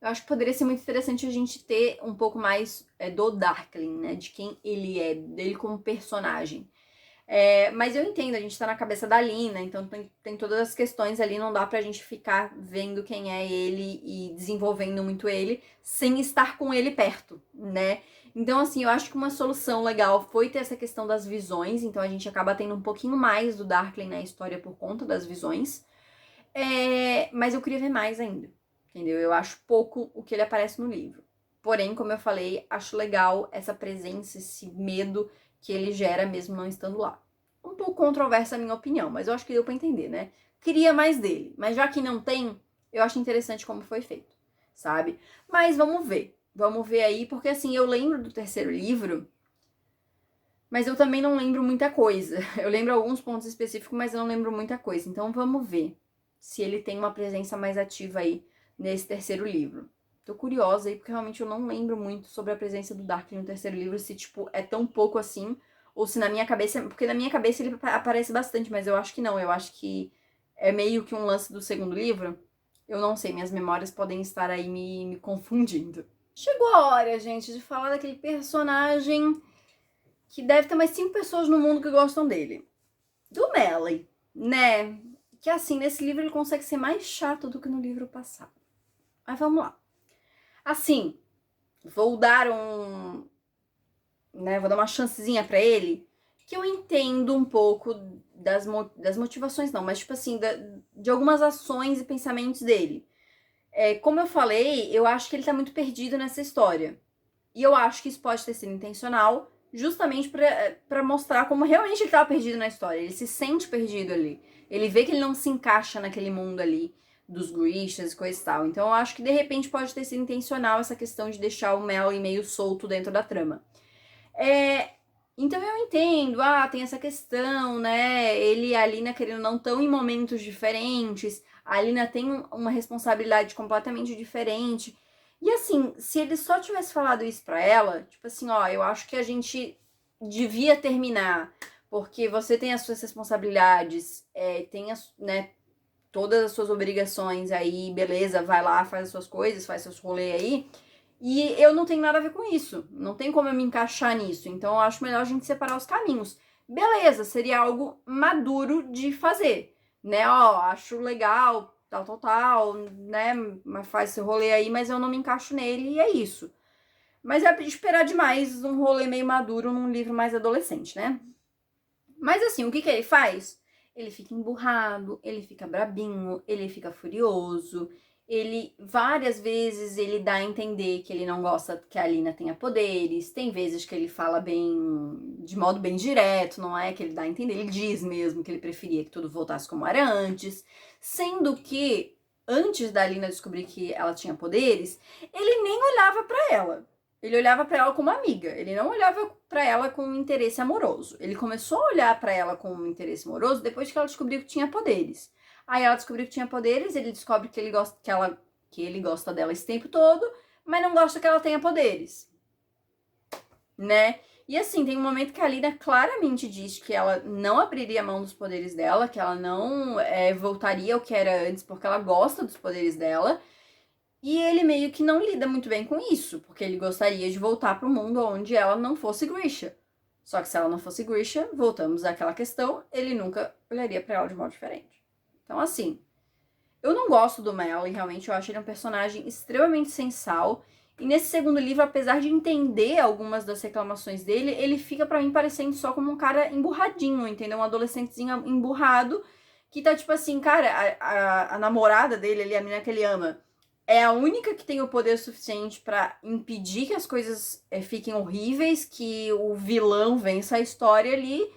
eu acho que poderia ser muito interessante a gente ter um pouco mais do Darkling, né? De quem ele é, dele como personagem. Mas eu entendo, a gente tá na cabeça da Lina, então tem todas as questões ali, não dá pra gente ficar vendo quem é ele e desenvolvendo muito ele sem estar com ele perto, né? Então, assim, eu acho que uma solução legal foi ter essa questão das visões, então a gente acaba tendo um pouquinho mais do Darkling na história por conta das visões. Mas eu queria ver mais ainda, entendeu? Eu acho pouco o que ele aparece no livro. Porém, como eu falei, acho legal essa presença, esse medo que ele gera mesmo não estando lá. Um pouco controversa a minha opinião, mas eu acho que deu pra entender, né? Queria mais dele, mas já que não tem, eu acho interessante como foi feito, sabe? Mas vamos ver. Vamos ver aí, porque assim, eu lembro do terceiro livro, mas eu também não lembro muita coisa. Eu lembro alguns pontos específicos, mas eu não lembro muita coisa. Então vamos ver. se ele tem uma presença mais ativa aí nesse terceiro livro. Tô curiosa aí, porque realmente eu não lembro muito sobre a presença do Darkling no terceiro livro, se, tipo, é tão pouco assim, ou se na minha cabeça... Porque na minha cabeça ele aparece bastante, mas eu acho que não. Eu acho que é meio que um lance do segundo livro. Eu não sei, minhas memórias podem estar aí me confundindo. Chegou a hora, gente, de falar daquele personagem que deve ter mais 5 pessoas no mundo que gostam dele. Do Melly, né? Que assim, nesse livro ele consegue ser mais chato do que no livro passado. Mas vamos lá. Assim, vou dar vou dar uma chancezinha pra ele, que eu entendo um pouco das motivações, não, mas tipo assim, de algumas ações e pensamentos dele. Como eu falei, eu acho que ele tá muito perdido nessa história. E eu acho que isso pode ter sido intencional, justamente pra mostrar como realmente ele tava perdido na história. Ele se sente perdido ali. Ele vê que ele não se encaixa naquele mundo ali dos Grishas e coisa e tal. Então eu acho que de repente pode ter sido intencional essa questão de deixar o Melly meio solto dentro da trama. Então eu entendo, tem essa questão, né? Ele e a Alina, querendo não, estão em momentos diferentes. A Alina tem uma responsabilidade completamente diferente. E assim, se ele só tivesse falado isso pra ela, tipo assim, eu acho que a gente devia terminar, porque você tem as suas responsabilidades, tem né, todas as suas obrigações aí, beleza, vai lá, faz as suas coisas, faz seus rolês aí. E eu não tenho nada a ver com isso. Não tem como eu me encaixar nisso. Então eu acho melhor a gente separar os caminhos. Beleza, seria algo maduro de fazer, né? Acho legal, tal, né? Faz esse rolê aí, mas eu não me encaixo nele e é isso. Mas é esperar demais um rolê meio maduro num livro mais adolescente, né? Mas assim, o que ele faz? Ele fica emburrado, ele fica brabinho, ele fica furioso. Ele, várias vezes, ele dá a entender que ele não gosta que a Alina tenha poderes. Tem vezes que ele fala de modo bem direto, não é que ele dá a entender. Ele diz mesmo que ele preferia que tudo voltasse como era antes. Sendo que, antes da Alina descobrir que ela tinha poderes, ele nem olhava pra ela. Ele olhava pra ela como amiga, ele não olhava pra ela com um interesse amoroso. Ele começou a olhar pra ela com um interesse amoroso depois que ela descobriu que tinha poderes. Aí ela descobriu que tinha poderes, ele descobre que ele gosta dela esse tempo todo, mas não gosta que ela tenha poderes, né? E assim, tem um momento que a Alina claramente diz que ela não abriria mão dos poderes dela, que ela não voltaria ao que era antes porque ela gosta dos poderes dela. E ele meio que não lida muito bem com isso, porque ele gostaria de voltar para o mundo onde ela não fosse Grisha. Só que se ela não fosse Grisha, voltamos àquela questão, ele nunca olharia para ela de modo diferente. Então, assim, eu não gosto do Melly, realmente, eu acho ele um personagem extremamente sensal. E nesse segundo livro, apesar de entender algumas das reclamações dele, ele fica para mim parecendo só como um cara emburradinho, entendeu? Um adolescentezinho emburrado, que tá tipo assim, cara, a namorada dele ali, a menina que ele ama, é a única que tem o poder suficiente pra impedir que as coisas fiquem horríveis, que o vilão vença a história ali,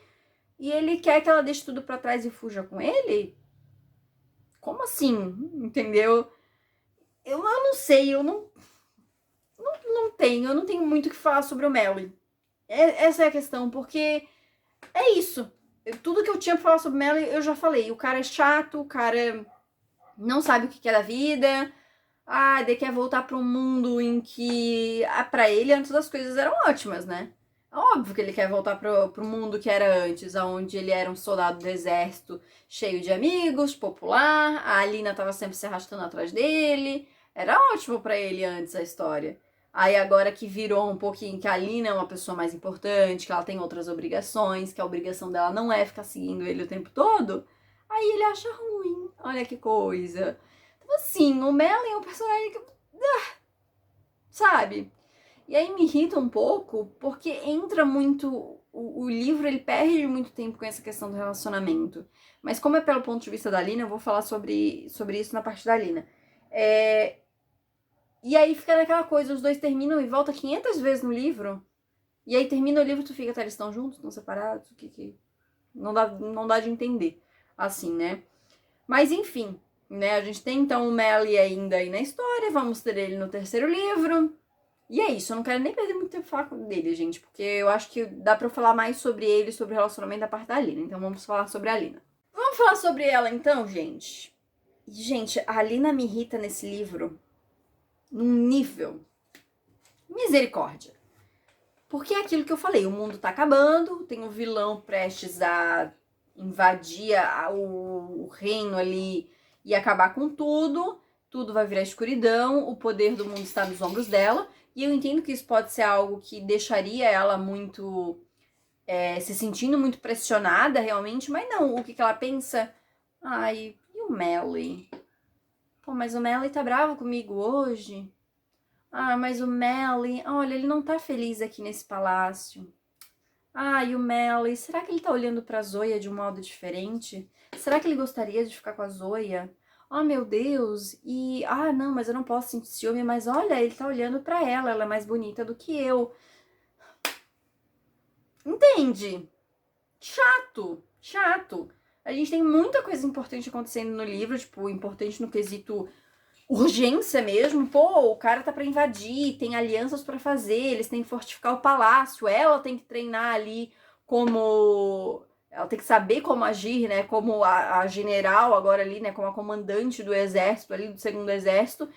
e ele quer que ela deixe tudo pra trás e fuja com ele? Como assim? Entendeu? Eu não sei, eu não tenho muito o que falar sobre o Melly. Essa é a questão, porque é isso. Tudo que eu tinha pra falar sobre o Melly, eu já falei. O cara é chato, o cara não sabe o que é da vida. Ele quer voltar para um mundo em que, para ele, antes as coisas eram ótimas, né? É óbvio que ele quer voltar pro mundo que era antes, onde ele era um soldado do exército, cheio de amigos, popular, a Alina tava sempre se arrastando atrás dele. Era ótimo para ele antes a história. Aí agora que virou um pouquinho que a Alina é uma pessoa mais importante, que ela tem outras obrigações, que a obrigação dela não é ficar seguindo ele o tempo todo, aí ele acha ruim. Olha que coisa. Então, assim, o Melly é um personagem que... sabe? E aí me irrita um pouco, porque entra muito... O livro, ele perde muito tempo com essa questão do relacionamento. Mas como é pelo ponto de vista da Alina, eu vou falar sobre isso na parte da Alina. E aí fica naquela coisa, os dois terminam e voltam 500 vezes no livro. E aí termina o livro, tu fica, eles estão juntos, estão separados, o que... Não dá de entender, assim, né? Mas enfim, né? A gente tem então o Melly ainda aí na história, vamos ter ele no terceiro livro. E é isso, eu não quero nem perder muito tempo falando dele, gente, porque eu acho que dá pra eu falar mais sobre ele, sobre o relacionamento da parte da Alina. Então vamos falar sobre a Alina. Vamos falar sobre ela então, gente. Gente, a Alina me irrita nesse livro num nível misericórdia. Porque é aquilo que eu falei, o mundo tá acabando, tem um vilão prestes a invadir o reino ali e acabar com tudo, tudo vai virar escuridão, o poder do mundo está nos ombros dela, e eu entendo que isso pode ser algo que deixaria ela muito, se sentindo muito pressionada realmente, mas não, o que ela pensa? Ai, e o Melly? Pô, mas o Melly tá bravo comigo hoje? Ah, mas o Melly, olha, ele não tá feliz aqui nesse palácio. Ah, e o Melly, será que ele tá olhando pra Zoya de um modo diferente? Será que ele gostaria de ficar com a Zoya? Oh, meu Deus, não, mas eu não posso sentir ciúme, mas olha, ele tá olhando pra ela é mais bonita do que eu. Entende? Chato, chato. A gente tem muita coisa importante acontecendo no livro, tipo, importante no quesito urgência mesmo. Pô, o cara tá pra invadir, tem alianças pra fazer, eles têm que fortificar o palácio, ela tem que treinar ali como... Ela tem que saber como agir, né, como a general agora ali, né, como a comandante do exército ali, do segundo exército.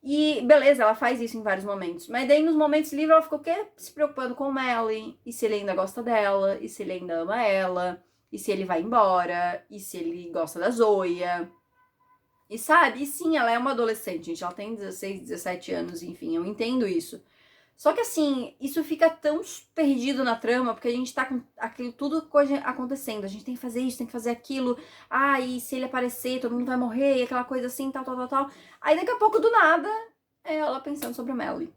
E beleza, ela faz isso em vários momentos. Mas daí nos momentos livres ela ficou o quê? Se preocupando com o Melly. E se ele ainda gosta dela, e se ele ainda ama ela, e se ele vai embora, e se ele gosta da Zoya. E sabe, e sim, ela é uma adolescente, gente. Ela tem 16, 17 anos, enfim, eu entendo isso. Só que assim, isso fica tão perdido na trama, porque a gente tá com aquilo tudo acontecendo. A gente tem que fazer isso, tem que fazer aquilo. Ah, e se ele aparecer, todo mundo vai morrer, e aquela coisa assim, tal, tal, tal, tal. Aí daqui a pouco, do nada, é ela pensando sobre o Melly.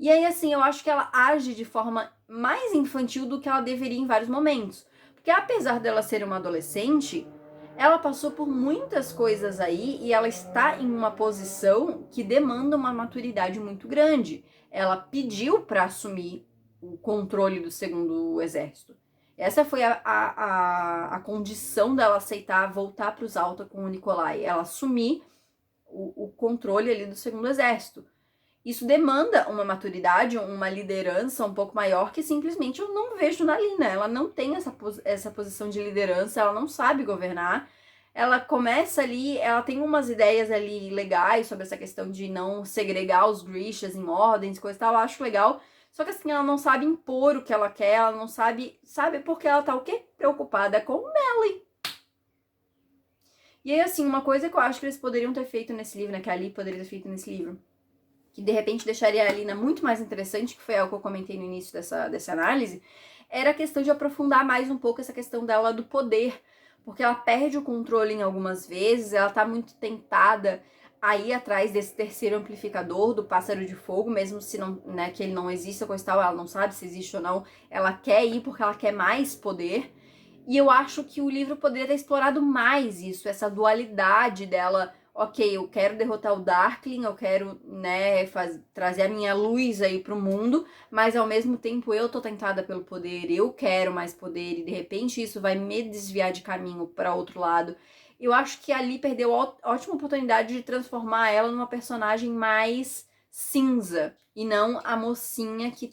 E aí, assim, eu acho que ela age de forma mais infantil do que ela deveria em vários momentos. Porque apesar dela ser uma adolescente, ela passou por muitas coisas aí e ela está em uma posição que demanda uma maturidade muito grande. Ela pediu para assumir o controle do segundo exército. Essa foi a condição dela aceitar voltar para os Alta com o Nikolai. Ela assumir o controle ali do segundo exército. Isso demanda uma maturidade, uma liderança um pouco maior que simplesmente eu não vejo na Lina. Ela não tem essa posição de liderança, ela não sabe governar. Ela começa ali, ela tem umas ideias ali legais sobre essa questão de não segregar os Grishas em ordens, coisa e tal, eu acho legal. Só que assim, ela não sabe impor o que ela quer, ela não sabe porque ela tá o quê? Preocupada com o Melly. E aí, assim, uma coisa que eu acho que eles poderiam ter feito nesse livro, né, que a Ali poderia ter feito nesse livro, que de repente deixaria a Alina muito mais interessante, que foi algo que eu comentei no início dessa análise, era a questão de aprofundar mais um pouco essa questão dela do poder, porque ela perde o controle em algumas vezes, ela tá muito tentada a ir atrás desse terceiro amplificador, do pássaro de fogo, mesmo se não, né, que ele não exista, coisa e tal, ela não sabe se existe ou não, ela quer ir porque ela quer mais poder. E eu acho que o livro poderia ter explorado mais isso, essa dualidade dela. Ok, eu quero derrotar o Darkling, eu quero, né, trazer a minha luz aí pro mundo, mas ao mesmo tempo eu tô tentada pelo poder, eu quero mais poder, e de repente isso vai me desviar de caminho para outro lado. Eu acho que ali perdeu ótima oportunidade de transformar ela numa personagem mais cinza, e não a mocinha que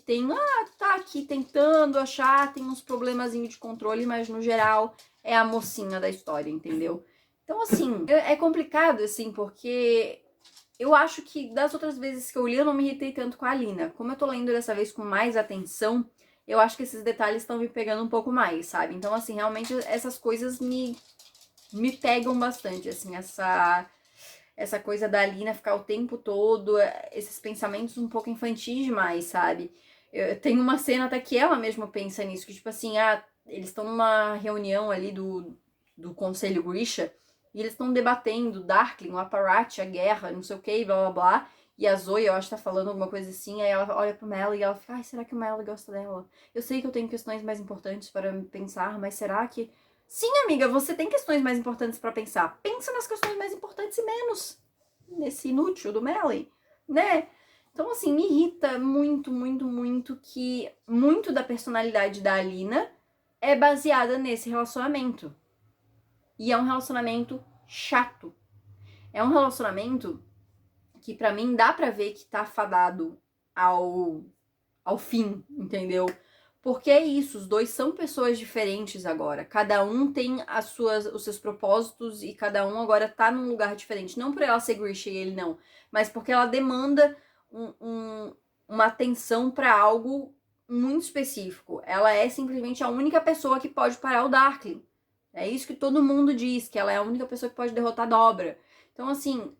tá aqui tentando achar, tem uns problemazinhos de controle, mas no geral é a mocinha da história, entendeu? Então, assim, é complicado, assim, porque eu acho que das outras vezes que eu li, eu não me irritei tanto com a Alina. Como eu tô lendo dessa vez com mais atenção, eu acho que esses detalhes estão me pegando um pouco mais, sabe? Então, assim, realmente essas coisas me pegam bastante, assim, essa coisa da Alina ficar o tempo todo, esses pensamentos um pouco infantis demais, sabe? Tem uma cena até que ela mesma pensa nisso, que tipo assim, eles estão numa reunião ali do Conselho Grisha, e eles estão debatendo Darkling, o Apparat, a guerra, não sei o que, blá blá blá, e a Zoe, eu acho que tá falando alguma coisa assim, aí ela olha pro Melly e ela fica, ai, será que o Melly gosta dela? Eu sei que eu tenho questões mais importantes para pensar, mas será que... Sim, amiga, você tem questões mais importantes pra pensar. Pensa nas questões mais importantes e menos nesse inútil do Melly, né? Então, assim, me irrita muito, muito, muito que muito da personalidade da Alina é baseada nesse relacionamento. E é um relacionamento chato. É um relacionamento que, pra mim, dá pra ver que tá fadado ao fim, entendeu? Porque é isso, os dois são pessoas diferentes agora. Cada um tem os seus propósitos e cada um agora tá num lugar diferente. Não por ela ser Grisha e ele não, mas porque ela demanda uma atenção pra algo muito específico. Ela é simplesmente a única pessoa que pode parar o Darkling. É isso que todo mundo diz, que ela é a única pessoa que pode derrotar a Dobra. Então, assim,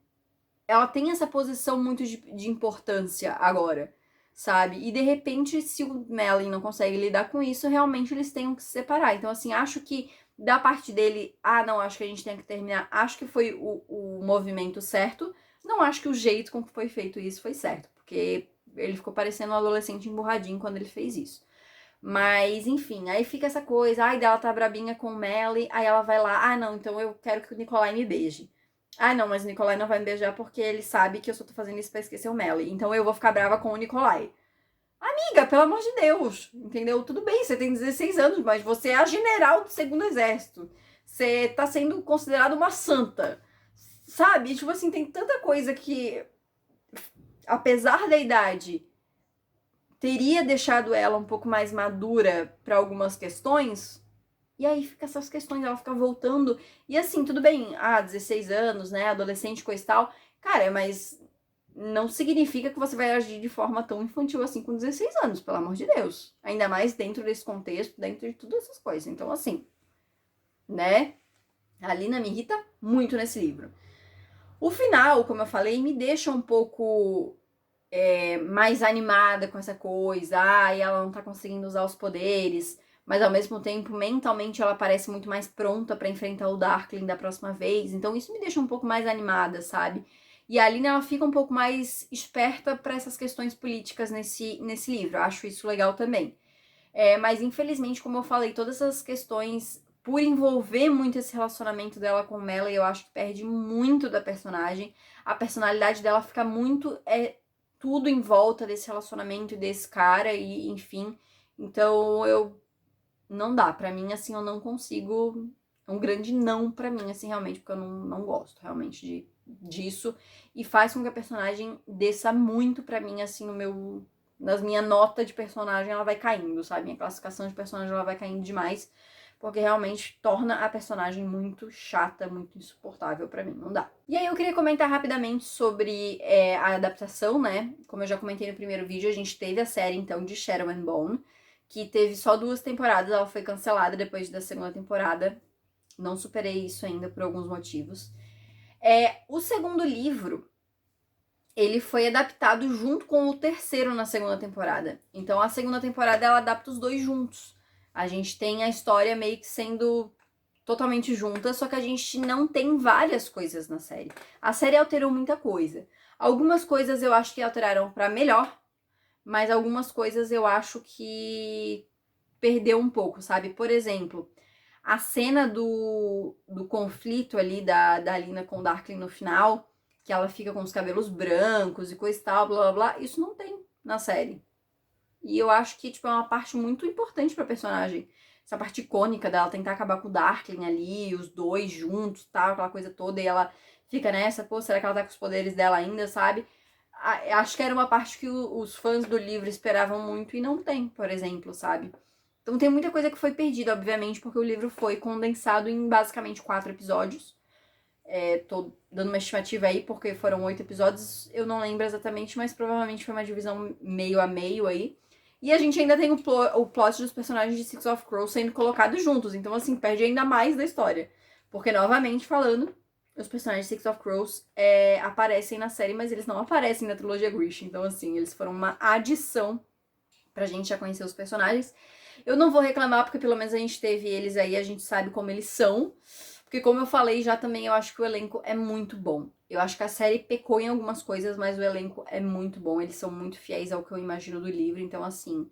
ela tem essa posição muito de importância agora, sabe? E de repente, se o Melin não consegue lidar com isso, realmente eles têm que se separar. Então, assim, acho que da parte dele, não, acho que a gente tem que terminar, acho que foi o movimento certo. Não acho que o jeito com que foi feito isso foi certo, porque ele ficou parecendo um adolescente emburradinho quando ele fez isso. Mas, enfim, aí fica essa coisa, dela tá brabinha com o Melly, aí ela vai lá, não, então eu quero que o Nikolai me beije. Não, mas o Nikolai não vai me beijar porque ele sabe que eu só tô fazendo isso pra esquecer o Melly. Então eu vou ficar brava com o Nikolai. Amiga, pelo amor de Deus, entendeu? Tudo bem, você tem 16 anos, mas você é a general do segundo exército. Você tá sendo considerada uma santa. Sabe? Tipo assim, tem tanta coisa que, apesar da idade, teria deixado ela um pouco mais madura pra algumas questões. E aí fica essas questões, ela fica voltando. E assim, tudo bem, 16 anos, né, adolescente, coisa e tal. Cara, mas não significa que você vai agir de forma tão infantil assim com 16 anos, pelo amor de Deus. Ainda mais dentro desse contexto, dentro de todas essas coisas. Então, assim, né, a Lina me irrita muito nesse livro. O final, como eu falei, me deixa um pouco mais animada com essa coisa. E ela não tá conseguindo usar os poderes, mas ao mesmo tempo, mentalmente, ela parece muito mais pronta pra enfrentar o Darkling da próxima vez. Então isso me deixa um pouco mais animada, sabe? E a Alina, ela fica um pouco mais esperta pra essas questões políticas nesse livro. Eu acho isso legal também. Mas infelizmente, como eu falei, todas essas questões, por envolver muito esse relacionamento dela com o Melly, eu acho que perde muito da personagem. A personalidade dela fica muito tudo em volta desse relacionamento e desse cara, e enfim. Então não dá, pra mim, assim, eu não consigo. É um grande não pra mim, assim, realmente, porque eu não gosto realmente disso. E faz com que a personagem desça muito pra mim, assim, nas minha nota de personagem, ela vai caindo, sabe? Minha classificação de personagem, ela vai caindo demais, porque realmente torna a personagem muito chata, muito insuportável pra mim, não dá. E aí eu queria comentar rapidamente sobre a adaptação, né? Como eu já comentei no primeiro vídeo, a gente teve a série, então, de Shadow and Bone, que teve só 2 temporadas, ela foi cancelada depois da segunda temporada. Não superei isso ainda por alguns motivos. O segundo livro, ele foi adaptado junto com o terceiro na segunda temporada. Então a segunda temporada, ela adapta os dois juntos. A gente tem a história meio que sendo totalmente junta, só que a gente não tem várias coisas na série. A série alterou muita coisa. Algumas coisas eu acho que alteraram pra melhor, mas algumas coisas eu acho que perdeu um pouco, sabe? Por exemplo, a cena do conflito ali da Alina com o Darkling no final, que ela fica com os cabelos brancos e coisa e tal, blá blá blá, isso não tem na série. E eu acho que, tipo, é uma parte muito importante pra personagem. Essa parte icônica dela tentar acabar com o Darkling ali, os dois juntos, tal, aquela coisa toda, e ela fica nessa, pô, será que ela tá com os poderes dela ainda, sabe? Acho que era uma parte que os fãs do livro esperavam muito e não tem, por exemplo, sabe? Então tem muita coisa que foi perdida, obviamente, porque o livro foi condensado em basicamente 4 episódios. Tô dando uma estimativa aí, porque foram 8 episódios, eu não lembro exatamente, mas provavelmente foi uma divisão meio a meio aí. E a gente ainda tem o plot dos personagens de Six of Crows sendo colocados juntos, então assim, perde ainda mais da história. Porque, novamente falando, os personagens de Six of Crows aparecem na série, mas eles não aparecem na trilogia Grisha. Então assim, eles foram uma adição pra gente já conhecer os personagens. Eu não vou reclamar, porque pelo menos a gente teve eles aí, a gente sabe como eles são. Porque como eu falei já também, eu acho que o elenco é muito bom. Eu acho que a série pecou em algumas coisas, mas o elenco é muito bom. Eles são muito fiéis ao que eu imagino do livro. Então, assim,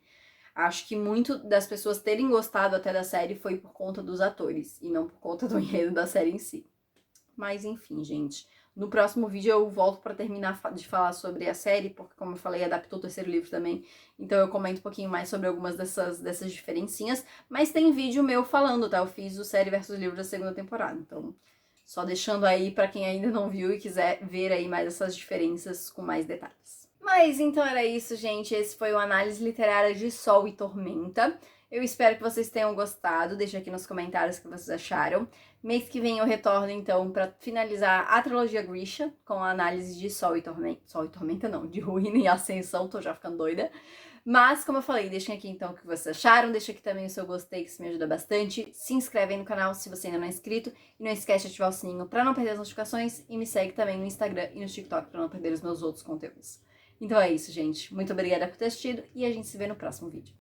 acho que muito das pessoas terem gostado até da série foi por conta dos atores. E não por conta do enredo da série em si. Mas enfim, gente. No próximo vídeo eu volto pra terminar de falar sobre a série, porque como eu falei, adaptou o terceiro livro também, então eu comento um pouquinho mais sobre algumas dessas diferencinhas, mas tem vídeo meu falando, tá? Eu fiz o série versus livro da segunda temporada, então só deixando aí pra quem ainda não viu e quiser ver aí mais essas diferenças com mais detalhes. Mas então era isso, gente. Esse foi o Análise Literária de Sol e Tormenta. Eu espero que vocês tenham gostado. Deixa aqui nos comentários o que vocês acharam. Mês que vem eu retorno, então, pra finalizar a trilogia Grisha, com a análise de Sol e Tormenta. Sol e Tormenta não, de Ruína e Ascensão, tô já ficando doida. Mas, como eu falei, deixem aqui então o que vocês acharam. Deixa aqui também o seu gostei, que isso me ajuda bastante. Se inscreve aí no canal se você ainda não é inscrito. E não esquece de ativar o sininho pra não perder as notificações. E me segue também no Instagram e no TikTok pra não perder os meus outros conteúdos. Então é isso, gente. Muito obrigada por ter assistido e a gente se vê no próximo vídeo.